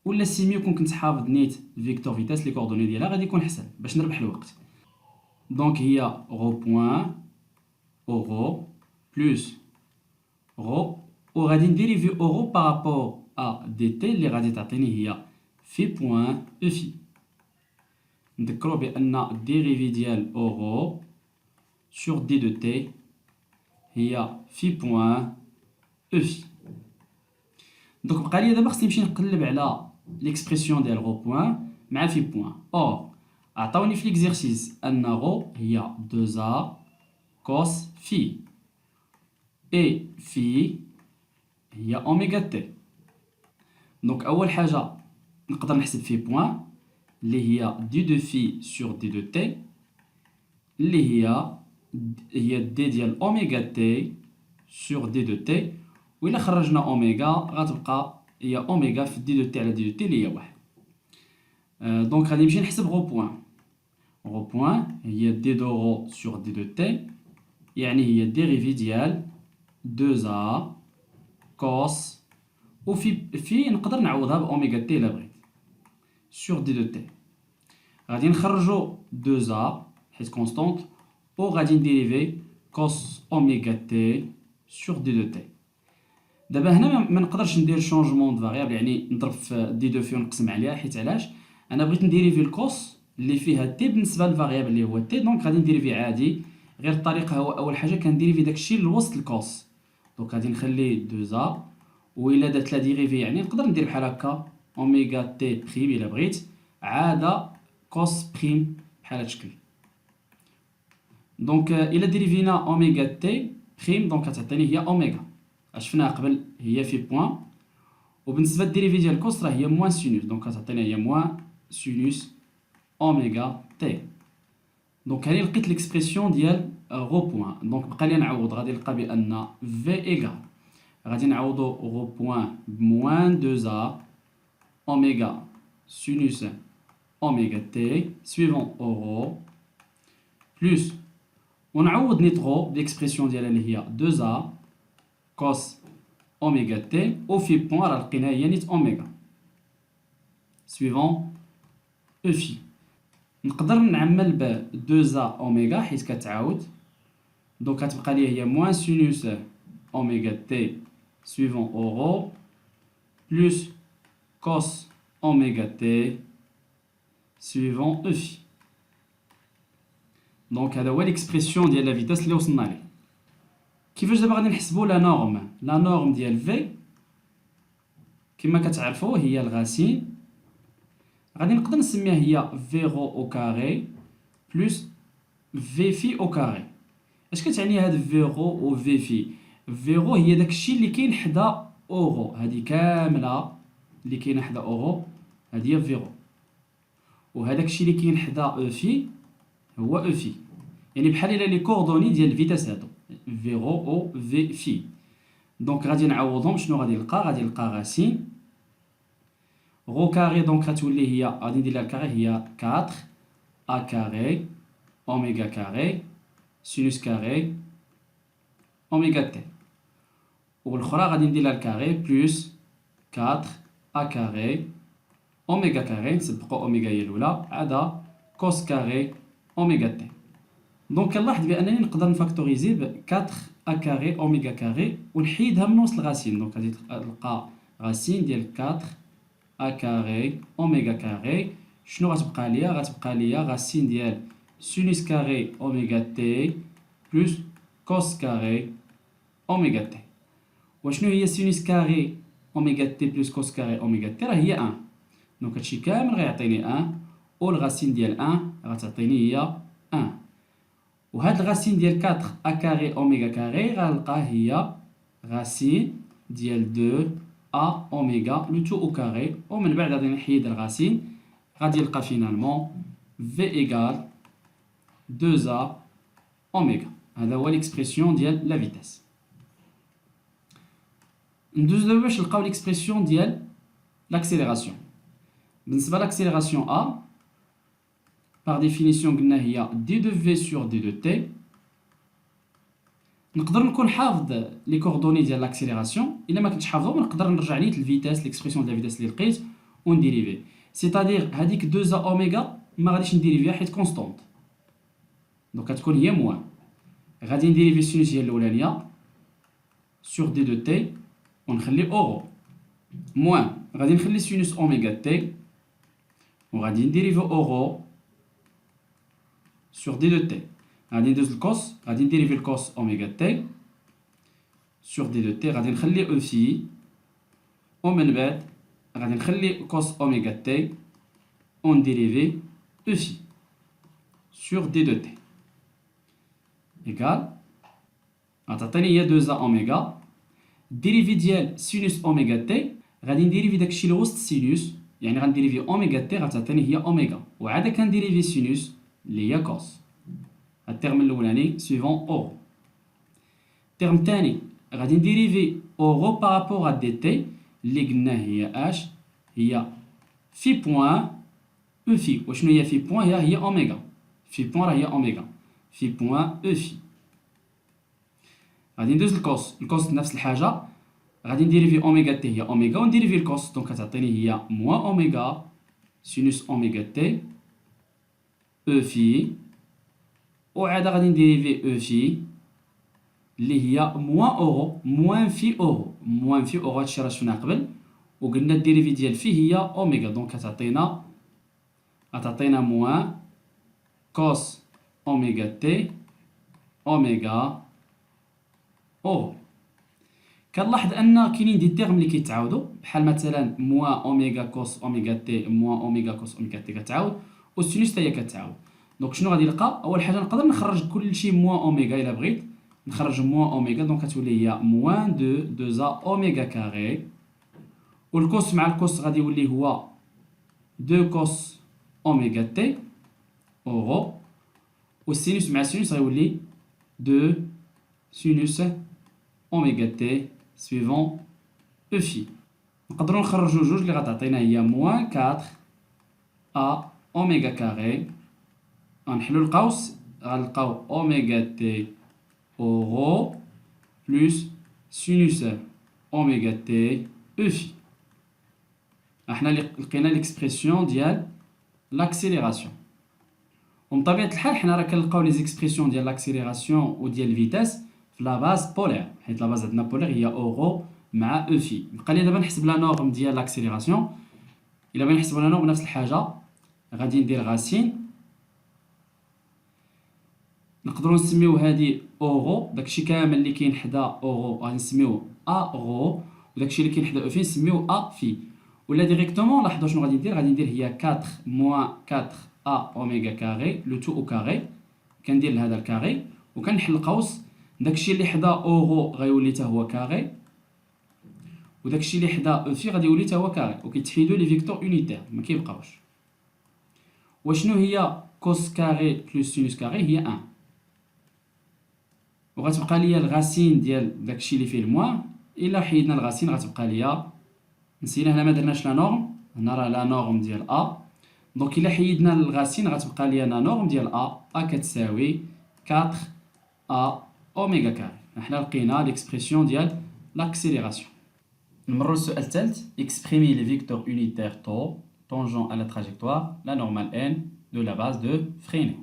ولا سيميو كون كنت حافظ نيت الفيكتور فيتاس لي كوردوني ديالها غادي يكون احسن باش نربح الوقت. دونك هي رو بوين اورو بلس رو وغادي نديريفي اورو بارابور ا دي تي اللي غادي تعطيني هي في بوين او في. نذكروا بان الديريفي ديال اورو سور دي دو تي هي في بوين او في. دونك بقى لي دابا خصني نمشي نقلب على ليكسبرسيون ديال رو بوين مع في بوين. اور عطاوني في ليكزيرسيس ان رو هي 2a كوس في اي في هي اوميغا تي. دونك اول حاجه نقدر نحسب في بوين اللي هي دي دو في سور دي دو تي اللي هي دي ديال اوميغا تي سور دي دو تي، وإلا خرجنا اوميغا غتبقى هي اوميغا في دي دو تي على دي دو تي اللي هي واحد. دونك غادي نمشي نحسب رو بوين. رو بوين هي دي دو رو سور دي دو تي يعني هي ديريفي ديال 2a كوس وفي نقدر نعوضها باوميغا تي الا بغيت سور دي دو تي. غادي نخرجو 2a حيت كونستونط و غادي نديريفي كوس اوميغا تي سور دي دو تي. دابا هنا ما نقدرش ندير شونجمون دو فاريابل يعني نضرب في دي دو في ونقسم عليها، حيت علاش؟ انا بغيت نديريفي الكوس اللي فيها تي بالنسبه للفاريابل اللي هو تي. دونك غادي نديريفي عادي، غير الطريقه هو اول حاجه كنديريفي داكشي لوسط الكوس. دونك غادي نخلي 2a وإلا درت لا ديريفي يعني نقدر ندير بحال هكا اوميغا تي بريم الا بغيت عاده كوس بريم بحال هاد الشكل. دونك الا ديريفينا اوميغا تي بريم دونك غتعطيني هي اوميغا شفناها قبل هي في بوين، وبالنسبه للديريفي ديال الكوس راه هي موان سينوس دونك غتعطينا هي موان سينوس اوميغا تي. دونك هاني لقيت ليكسبرسيون ديال رو بوين. دونك بقى لي نعوض، غادي نلقى بان في ايغال غادي نعوضو رو بوين بموان 2a اوميغا سينوس اوميغا تي سويفون اورو بلس ونعوض نيت رو بليكسبرسيون ديالها اللي هي 2a كوس اوميغا تي او في بوين راه لقيناها هي نيت اوميغا سويفون او في. نقدر نعمل ب 2a اوميغا حيت كتعاود، دونك غتبقى لي هي موان سينوس اوميغا تي سويفون اورو بلس كوس اوميغا تي سويفون او في. دونك هذا هو ليكسبرسيون ديال لا فيتاس اللي وصلنا ليه. كيفاش دابا غادي نحسبوا لا نورم؟ لا نورم ديال في كما كتعرفوا هي الغاسين، غادي نقدر نسميها هي في رو او كاري بلس في في او كاري. اش كتعني هاد فيرو و في في؟ فيرو هي داكشي اللي كاين حدا اورو، هادي كامله اللي كاينه حدا اورو هادي هي فيرو، وهداك الشيء اللي كاين حدا او في هو او في. يعني بحال الا لي كوردوني ديال الفيتاس هادو فيرو او في في. دونك غادي نعوضهم، شنو غادي نلقى؟ غادي نلقى غاسين غو كاري، دونك غتولي هي غادي ندير لها الكاري هي 4 ا كاري اوميغا كاري سينوس كاري اوميغا تي، والاخرى غادي ندير لها الكاري بلس 4 ا كاري اوميغا كاري، نسبقو اوميغا هي الاولى عدا كوس كاري اوميغا تي. دونك كنلاحظ بانني نقدر نفاكتوريزي ب 4 ا كاري اوميغا كاري ونحيدها من وسط الغاسين. دونك غادي نلقى غاسين ديال 4 ا كاري اوميغا كاري، شنو غتبقى ليا؟ غتبقى ليا غاسين ديال سينوس كاري اوميغا تي بلس كوس كاري اوميغا تي. وشنو هي سينوس كاري اوميغا تي بلس كوس كاري اوميغا تي؟ راه هي 1. دونك هادشي كامل غيعطيني 1 والغاسين ديال 1 غتعطيني هي 1. وهاد الغاسين ديال 4 ا كاري اوميغا كاري غنلقاه هي غاسين ديال 2 ا اوميغا لو تو او كاري، ومن بعد غادي نحيد الغاسين غادي نلقى فينالمون في ايغال 2 ا اوميغا. هذا هو ليكسبرسيون ديال لا فيتاس. ندوز دابا باش نلقاو ليكسبرسيون ديال لاكسيليراسيون. بالنسبه لاكسيليراسيون ا par définition قلنا هي دي دو في سور دي دو تي. نقدر نكون حافظ لي كوردوني ديال لاكسيليراسيون، الا ما كنتش حافظهم نقدر نرجع نيت الفيتاس ليكسبرسيون ديال الفيتاس اللي لقيت ونديريفي. سيتادير هذيك 2 ا اوميغا ما غاديش نديريفيها حيت كونستونط، دونك غتكون هي موان. غادي نديريفي السينوس ديال الاولانيه سور دي دو تي ونخلي اورو موان، غادي نخلي سينوس اوميغا تي وغادي نديريفي اورو sur d de t. غادي ندوز الكوس، غادي نديريفي الكوس اوميغا تي sur d de t، غادي نخلي او في، ومن بعد غادي نخلي كوس اوميغا تي ونديريفي او في sur d de t ايكال غتعطيني هي 2 ا اوميغا. الديريفي ديال سينوس اوميغا تي غادي نديريفي داكشي اللي وسط سينوس، يعني غنديريفي اوميغا تي غتعطيني هي اوميغا، وعاد كنديريفي سينوس اللي هي كوس. الترم الاولاني سويفون اورو. الترم الثاني غادي نديريفي اورو بارابور ا دي تي اللي قلنا هي اش؟ هي في بوان او في. وشنو هي في بوان؟ هي اوميغا. في بوان راه هي اوميغا، في بوان او في. غادي ندوز الكوس، الكوس نفس الحاجه، غادي نديريفي اوميغا تي هي اوميغا ونديريفي الكوس، دونك كتعطيني هي موان اوميغا سينوس اوميغا تي او في، وعاد غادي نديريفي او في اللي هي موان اورو موان في اورو. موان في اورو هادشي راه شفناه قبل، وقلنا الديريفي ديال في هي اوميغا، دونك غتعطينا موان كوس اوميغا تي اوميغا اورو. كنلاحظ ان كاينين دي تيرم اللي كيتعاودوا، بحال مثلا موان اوميغا كوس اوميغا تي موان اوميغا كوس اوميغا تي كتعاود، والسينوس حتى هي كتعاود. دونك شنو غادي نلقى؟ اول حاجه نقدر نخرج كلشي موان اوميغا الا بغيت نخرج موان اوميغا، دونك كتولي هي موان 2 ا اوميغا كاري، والكوس مع الكوس غادي يولي هو 2 كوس اوميغا تي اورو، والسينوس مع السينوس غيولي 2 سينوس اوميغا تي سويفون او في. نقدروا نخرجوا جوج اللي غتعطينا هي موان 4 ا اوميغا كاري. غنحلو القوس غنلقاو اوميغا تي اورو بلس سينوس اوميغا تي او في. احنا لقينا ليكسبرسيون ديال لاكسيليراسيون. ومن طبيعه الحال حنا راه كنلقاو لي زيكسبرسيون ديال لاكسيليراسيون وديال الفيتاس في لا باز بولير، حيت لا باز عندنا بولير هي اورو مع او في. بقى لي دابا نحسب لا نورم ديال لاكسيليراسيون. الا بغينا نحسبوا لا نورم نفس الحاجه، غادي ندير غاسين، نقدروا نسميو هادي اورو، داكشي كامل اللي كاين حدا اورو غادي نسميوه اورو، وداكشي اللي كاين حدا او في نسميوه ا في. ولا ديريكتومون لاحظوا شنو غادي ندير؟ غادي ندير هي 4 موان 4 ا اوميغا كاري لو تو او كاري، كندير لهذا الكاري وكنحل قوس، داكشي اللي حدا اورو غيولي حتى هو كاري، وداكشي اللي حدا او في غادي يولي حتى هو كاري، وكيتحيدوا لي فيكتور اونيتير ما كيبقاوش. وشنو هي كوس كاري بلس سينوس كاري؟ هي 1. وغتبقى ليا الغاسين ديال داكشي اللي فيه الموان، الا حيدنا الغاسين غتبقى ليا، نسينا هنا ما درناش لا نورم، هنا راه لا نورم ديال ا، دونك الا حيدنا الغاسين غتبقى ليا لا نورم ديال ا كتساوي 4 ا اوميغا كاري. حنا لقينا ليكسبرسيون ديال لاكسيليراسيون. نمروا للسؤال الثالث. exprimer les vecteurs unitaires tau tangent à la trajectoire la normale n de la base de Freinet.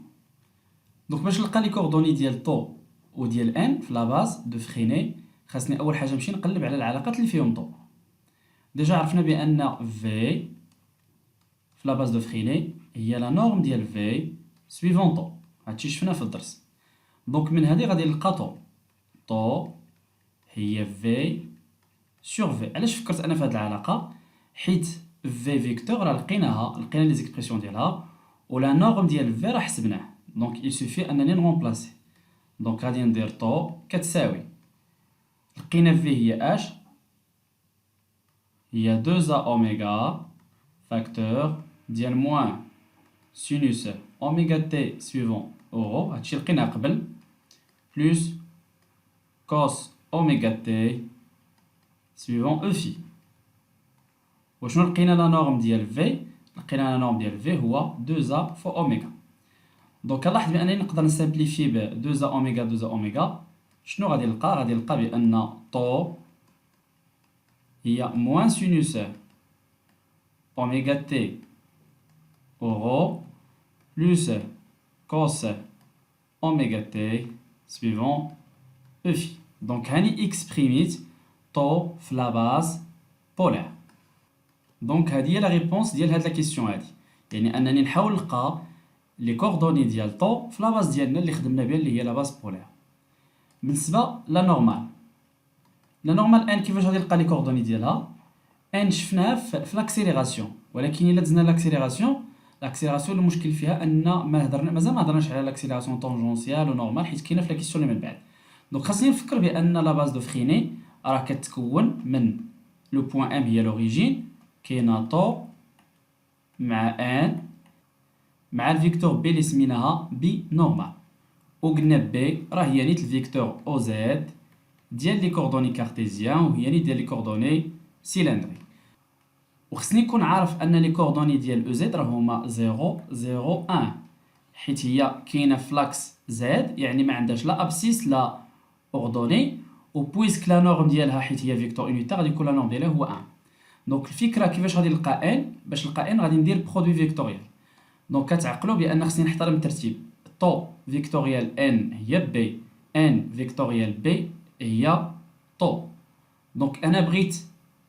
دونك باش نلقى لي كوردوني ديال طو وديال ان في لا باز دو فريني، خاصني اول حاجه نمشي نقلب على العلاقات اللي فيهم طو. ديجا عرفنا بان في لا باز دو فريني هي لا نورم ديال في سويفون طو، هادشي شفنا في الدرس. دونك من هذه غادي نلقى طو هي في سور في. علاش فكرت انا في هذه العلاقه؟ حيت في فيكتور راه لقينا لي زيكسبرسيون ديالها، ولا نورم ديال في راه حسبناه، دونك il suffit انني نرومبلاسي. دونك غادي ندير طو كتساوي، لقينا في هي اش؟ هي 2 اوميغا فاكتور ديال موان سينوس اوميغا تي سويفون اورو، هادشي لقيناه قبل، بلس كوس اوميغا تي سويفون او في. وشنو لقينا لا نورم ديال في؟ لقينا لا نورم ديال في هو 2 فو اوميغا. دونك لاحظ بانني نقدر نسامبليفي ب 2 اوميغا 2 اوميغا. شنو غادي نلقى؟ غادي نلقى بان طو هي موان سينوس اوميغا تي اورو بلس كوس اوميغا تي سويفون او في. دونك هاني اكسبريميت طو في لا باز بولار. دونك هذه هي لا ريبونس ديال هاد لا كيسيون هادي، يعني انني نحاول نلقى لي كوردوني ديال طو في لا باز ديالنا اللي خدمنا بها اللي هي لا باز بولار. بالنسبه لا نورمال، لا نورمال ان كيفاش غادي نلقى لي كوردوني ديالها؟ ان شفناها في لاكسيليراسيون، ولكن الا دزنا لاكسيليراسيون المشكل فيها ان مازال ما هضرناش على لاكسيليراسيون طونجونسيال ونورمال، حيت كاينه في لا كيسيون اللي من بعد. دونك خاصني نفكر بان لا باز دو فريني راه كتكون من لو بوين ام هي لوريجين، كاينه طو مع ان مع الفيكتور بي اللي سميناها بي نورمال، وقلنا بي راه هي نيت الفيكتور او زد ديال لي كوردوني كارتيزيان، وهي نيت ديال لي كوردوني سيلندري. وخصني نكون عارف ان لي كوردوني ديال او زد راه هما 0 0 1، حيت هي كاينه في لاكس زد، يعني ما عندهاش لا ابسيس لا اوردوني، وبويسك لا نورم ديالها حيت هي فيكتور يونيتير غادي يكون لا نورم ديالها هو 1. دونك الفكره كيفاش غادي نلقى ان؟ باش نلقى ان غادي ندير برودوي فيكتوريال. دونك كتعقلوا بان خصني نحترم الترتيب، طو فيكتوريال ان هي بي، ان فيكتوريال بي هي طو. دونك انا بغيت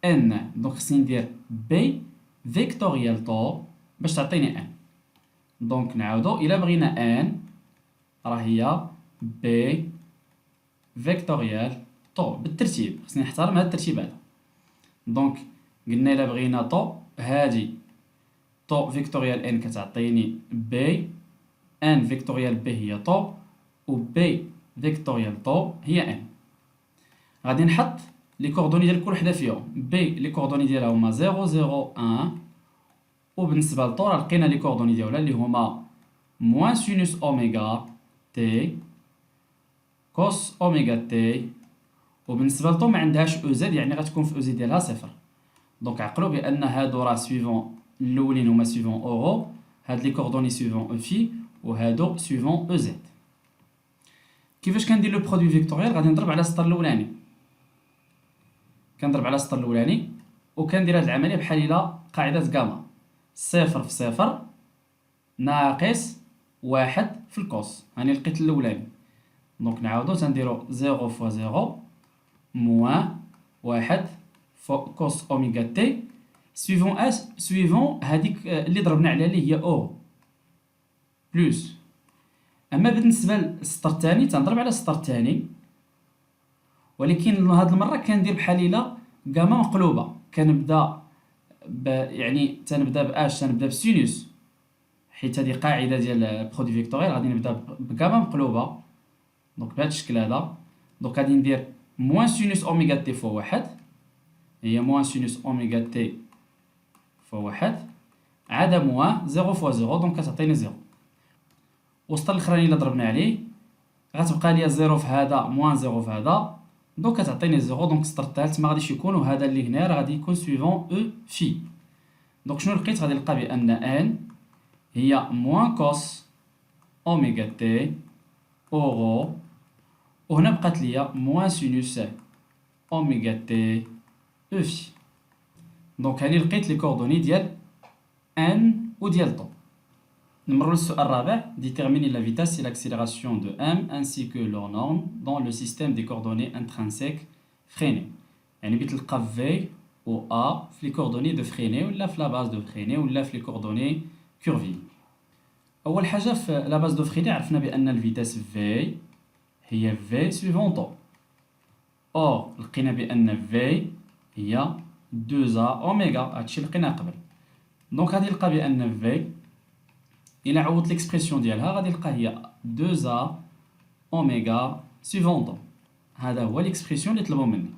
ان، دونك خصني ندير بي فيكتوريال طو باش تعطيني ان. دونك نعاودو، الا بغينا ان راه هي بي فيكتوريال طو بالترتيب، خصني نحترم هذا الترتيب هذا. دونك قلنا الا بغينا طو، هادي طو فيكتوريال ان كتعطيني بي، ان فيكتوريال بي هي طو، و بي فيكتوريال طو هي ان. غادي نحط لي كوردوني ديال كل وحده فيهم. بي لي كوردوني ديالها هما 0 0 1، وبالنسبه لطو راه لقينا لي كوردوني ديالها اللي هما موان سينوس اوميغا تي كوس اوميغا تي، وبالنسبه لطو ما عندهاش او زد، يعني غتكون في او زد ديالها صفر. دونك عقلوا بان هادو راه سويفون الاولين هما سويفون اورو، هاد لي كوردوني سويفون او في، وهادو سويفون او زد. كيفاش كندير لو برودوي فيكتوريال؟ غادي نضرب على السطر الاولاني، كنضرب على السطر الاولاني وكندير هاد العمليه بحال الى قاعده غاما، صفر في صفر ناقص واحد في الكوس. هاني لقيت الاولاني، دونك نعاودو تنديرو 0 فوا 0 موان واحد كوس اوميغا تي سويفون اش، سويفون هذيك اللي ضربنا عليها اللي هي او بلس. اما بالنسبه للسطر الثاني تنضرب على السطر الثاني، ولكن هاد المره كندير بحال الى غاما مقلوبه، كنبدا يعني تنبدا باش تنبدا بسينوس، حيت هذه قاعده ديال برودوي فيكتوريال غادي نبدا بكاما مقلوبه دونك بهذا الشكل هذا. دونك غادي ندير موان سينوس اوميغا تي فوا واحد هي موان سينوس اوميغا تي فوا واحد عاد موان 0 فوا 0 دونك كتعطيني 0. وسط الاخراني اللي ضربنا عليه غتبقى ليا 0 في هذا موان 0 في هذا دونك كتعطيني 0. دونك السطر الثالث ما غاديش يكون وهذا اللي هنا راه غادي يكون سويفون او في. دونك شنو لقيت؟ غادي نلقى بان ان هي موان كوس اوميغا تي اورو وهنا بقات ليا موان سينوس اوميغا تي او في. دونك هاني لقيت لي كوردوني ديال ان وديال طو. نمروا للسؤال الرابع. déterminer la vitesse et l'accélération de m ainsi que leurs normes dans le système des coordonnées intrinsèques freinées. يعني بتلقى v و a في les coordonnées de freiné ولا في la base de freiné ولا في les coordonnées curviligne. اول حاجه في la base de freiné عرفنا بان الفيتاس v هي v suivant طو. or لقينا بان v هي 2a اوميغا هادشي لقينا قبل. دونك غادي نلقى بان v إلا عوضت ليكسبرسيون ديالها غادي نلقى هي 2a اوميغا سويفون طو. هذا هو ليكسبرسيون اللي طلبوا مني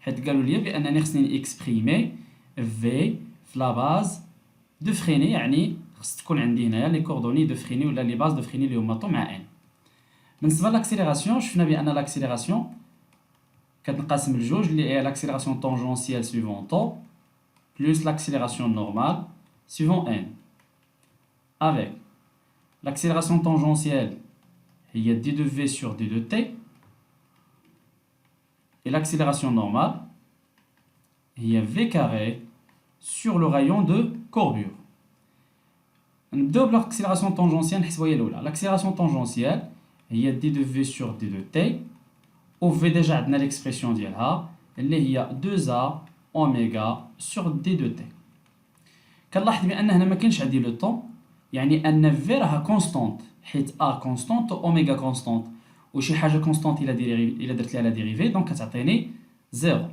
حيت قالوا لي بانني خصني اكسبريمي في لا باز دو فريني يعني خص تكون عندي هنايا لي كوردوني دو فريني ولا لي باز دو فريني اللي هما طو مع ان. بالنسبه لاكسيليراسيون شفنا بان لاكسيليراسيون كتنقسم لجوج اللي هي لاكسيليراسيون طونجونسيال سويفون طو بلس l'accélération normale suivant n avec l'accélération tangentielle il y a d de v sur d de t et l'accélération normale il y a v carré sur le rayon de courbure. نبداو بالاكسيليراسيون طونجونسيال نحسبوها هي الاولى. l'accélération tangentielle هي d de v sur d de t و v ديجا عندنا ليكسبرسيون ديالها اللي هي 2a اوميغا sur d de t. كنلاحظ بان هنا ما كاينش عندي لو طون يعني ان في راها كونستانت حيت ا كونستانت و اوميغا كونستانت وشي حاجه كونستانت الا درت لها لا ديريفي دونك كتعطيني 0.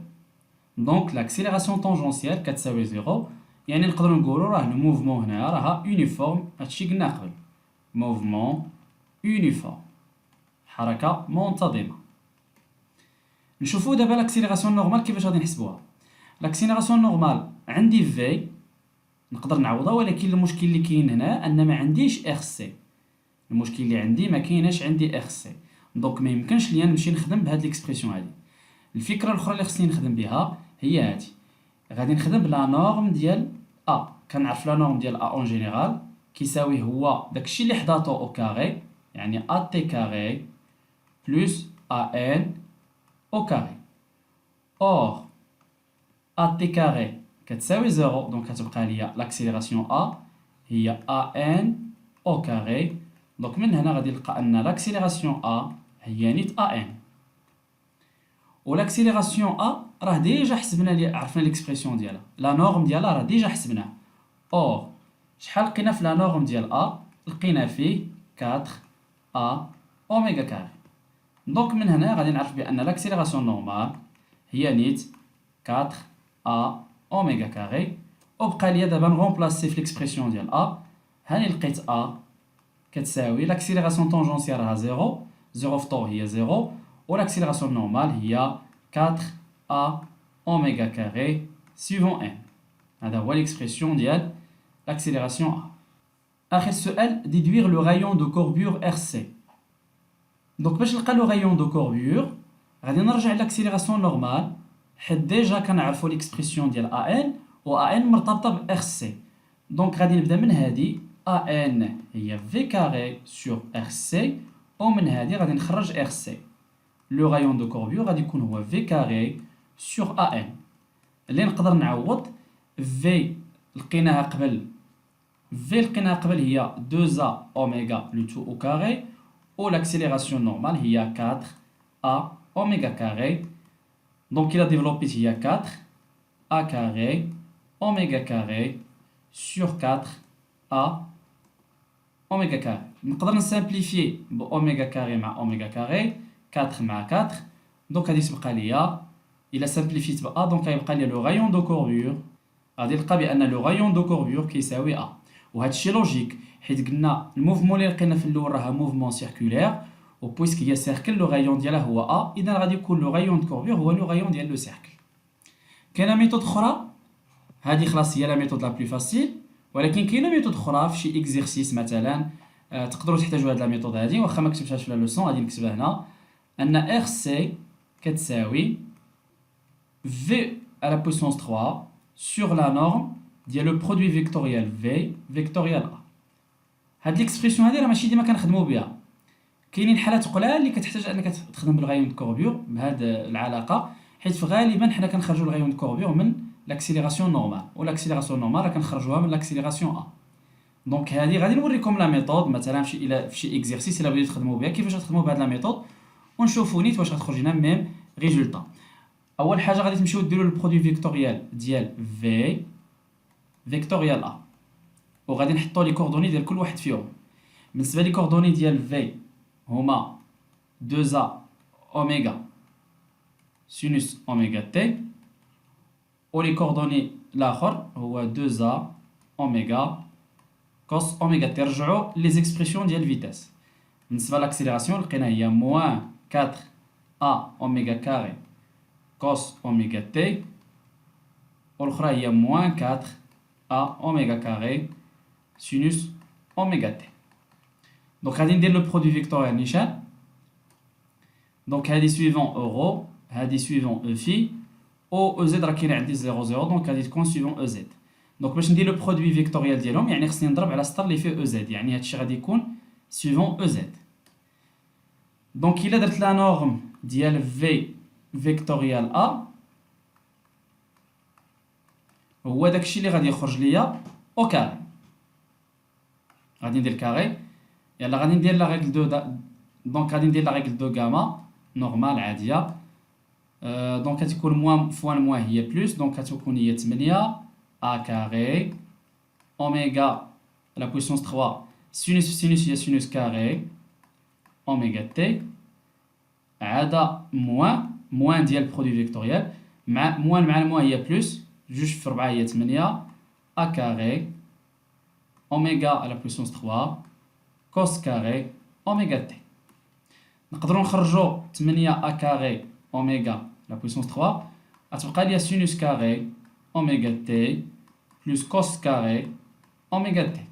دونك لاكسيليراسيون طونجونسيال كتساوي 0 يعني نقدروا نقولوا راه الموفمون هنا راها يونيفورم. هادشي قلنا قبل موفمون يونيفورم حركه منتظمه. نشوفوا دابا لاكسيليراسيون نورمال كيفاش غادي نحسبوها. لاكسيليراسيون نورمال عندي في نقدر نعوضها ولكن المشكل اللي كاين هنا ان ما عنديش ار سي. المشكل اللي عندي ما كايناش عندي ار سي دونك ما يمكنش ليا نمشي نخدم بهاد ليكسبرسيون هادي. الفكره الاخرى اللي خصني نخدم بها هي هادي. غادي نخدم بلا نورم ديال ا. كنعرف لا نورم ديال ا اون جينيرال كيساوي هو داكشي اللي حداطو او كاري يعني ا تي كاري بلس ا ان او كاري. اور ا تي كاري كتساوي 0 دونك كتبقى ليا لاكسيليراسيون ا هي ا ان او كاري. دونك من هنا غادي نلقى ان لاكسيليراسيون ا هي نيت ا ان و لاكسيليراسيون ا راه ديجا حسبنا عرفنا ليكسبرسيون ديالها لا نورم ديالها راه ديجا حسبناها. اور شحال لقينا في لا نورم ديال ا؟ لقينا فيه 4 ا اوميغا كاري. دونك من هنا غادي نعرف بان لاكسيليراسيون نورمال هي نيت 4 ا اوميغا كاري. وبقى ليا دابا نغومبلاسي في ليكسبرسيون ديال ا. هاني لقيت ا كتساوي لاكسيليراسيون طونجونسيال راها 0 0 في طو هي 0 و لاكسيليراسيون نورمال هي 4 ا اوميغا كاري سويفون ان. هذا هو ليكسبرسيون ديال لاكسيليراسيون ا. اخر سؤال ديدوير لو رايون دو كوربور ار سي. دونك باش نلقى لو رايون دو كوربور غادي نرجع لاكسيليراسيون نورمال حيت ديجا كنعرفوا ليكسبرسيون ديال ا ان و ا ان مرتبطه ب ار سي. دونك غادي نبدا من هادي ا ان هي في كاري سور ار سي ومن هادي غادي نخرج ار سي. لو رايون دو كوربور غادي يكون هو في كاري سور ا ان اللي نقدر نعوض في لقيناها قبل هي 2a اوميغا لو تو او كاري و لاكسيليراسيون نورمال هي 4 ا اوميغا كاري. دونك إلا ديفلوبيت هي 4 a carré oméga carré sur 4 a oméga carré. نقدر نسامبليفي ب oméga carré مع oméga carré 4 مع 4 دونك غادي تبقى ليا إلا سامبليفيت ب a دونك غيبقى ليا لو رايون دو كوربور غادي نلقى بأن لو رايون دو كوربور كيساوي a. وهذا الشيء لوجيك حيت قلنا الموفمون اللي لقينا في الاول راه موفمون سيركولير و بويسك هي سيركل لو غايون ديالها هو ا اذا غادي يكون لو غايون دو كوربير هو لو غايون ديال لو سيركل. كاينه ميثود اخرى هذه خلاص هي لا ميثود لا بلو فاسيل ولكن كاينه ميثود اخرى في شي اكزرسيس مثلا تقدروا تحتاجوا هذه لا ميثود هذه واخا ما كتبتهاش في لا لوسون غادي نكتبها هنا ان ار سي كتساوي في على بويسونس 3 sur la norme ديال لو برودوي فيكتوريال في فيكتوريال ا. هاد ليكسبرسيون هادي راه ماشي ديما كنخدموا بها كاينين حالات قلال اللي كتحتاج انك تخدم بالغايون دو كوربيور بهاد العلاقه حيت في غالبا حنا كنخرجوا الغايون دو كوربيور من لاكسيليراسيون نورمال والاكسيليراسيون نورمال راه كنخرجوها من لاكسيليراسيون ا. دونك هادي غادي نوريكم لا ميثود مثلا في شي اكزرسيس الا بغيتو تخدموا بها كيفاش تخدموا بهاد لا ميثود ونشوفوا نيت واش غتخرج لنا ميم ريزولطا. اول حاجه غادي تمشيو ديروا البرودوي فيكتوريال ديال في فيكتوريال ا وغادي نحطوا لي كوردوني ديال كل واحد فيهم. بالنسبه لي كوردوني ديال في هما 2a اوميغا سينوس اوميغا تي ولي كوردوني الاخر هو 2a اوميغا كوس اوميغا تي. رجعوا لي زيكسبرسيون ديال فيتاس. بالنسبه لاكسيليراسيون لقينا هي موان 4a اوميغا كاري كوس اوميغا تي والاخرى هي موان 4a اوميغا كاري سينوس اوميغا تي. دونك غادي ندير لو برودوي فيكتوريال نيشان. دونك هادي سويفون اورو هادي سويفون او في او او زد راه كاين عندي 0 0 دونك غادي تكون سويفون او زد. دونك باش ندير لو برودوي فيكتوريال ديالهم يعني خصني نضرب على سطر اللي فيه او زد يعني هادشي غادي يكون سويفون او زد. دونك الا درت لا نورم ديال في فيكتوريال ا هو داكشي اللي غادي يخرج ليا او كاري. غادي ندير كاري يلا غادي ندير لا ريغل دو دونك غادي ندير لا ريغل دو غاما نورمال عاديه. دونك غتكون موان فوان موان هي بلس دونك غتكون هي 8 ا كاري اوميغا لا بويسونس 3 سينوس سينوس هي سينوس كاري اوميغا تي عاد موان ديال برودوي فيكتوريال مع موان مع الموان هي بلس جوج في 4 هي 8 ا كاري اوميغا على بويسونس 3 كوس كاري اوميغا تي. نقدروا نخرجوا 8 ا كاري اوميغا لا بويسونس 3 غتبقى ليا سينوس كاري اوميغا تي بلس كوس كاري اوميغا تي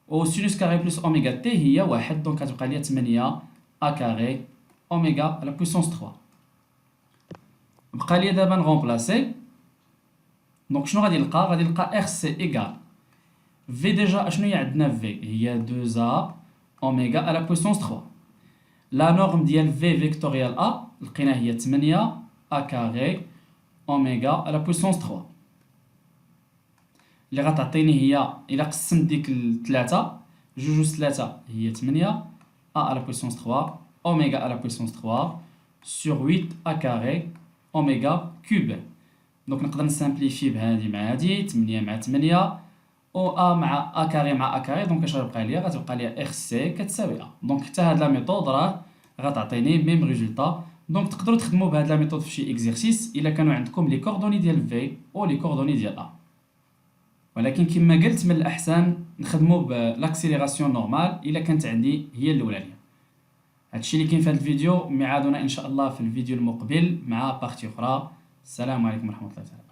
و سينوس كاري بلس اوميغا تي هي واحد دونك غتبقى ليا 8 ا كاري اوميغا على بويسونس 3. بقى ليا دابا نغومبلاسي. دونك شنو غادي نلقى؟ غادي نلقى ار سي ايغال في ديجا اشنو هي عندنا في هي 2a اوميغا على بويسونس 3. لا نورم ديال في فيكتوريال ا لقينا هي 8 ا كاري اوميغا على بويسونس 3 اللي غتعطيني هي الا قسمت ديك الثلاثه جوج و 3 هي 8 ا على بويسونس 3 اوميغا على بويسونس 3 sur 8 ا كاري اوميغا كوب. دونك نقدر نسامبليفي بهادي مع هادي 8 مع 8 او ا مع ا كاري مع ا كاري دونك اش غتبقى ليا؟ غتبقى ليا ار سي كتساوي ا. دونك حتى هاد لا ميثود راه غتعطيني ميم ريزولطا. دونك تقدروا تخدموا بهاد لا ميثود في شي اكزرسيس الا كانوا عندكم لي كوردوني ديال في او لي كوردوني ديال ا. ولكن كما قلت من الاحسن نخدموا بالاكسيليراسيون نورمال الا كانت عندي هي الاولانيه. هادشي اللي كاين في هاد الفيديو. ميعادنا ان شاء الله في الفيديو المقبل مع بارتي اخرى. السلام عليكم ورحمه الله تعالى.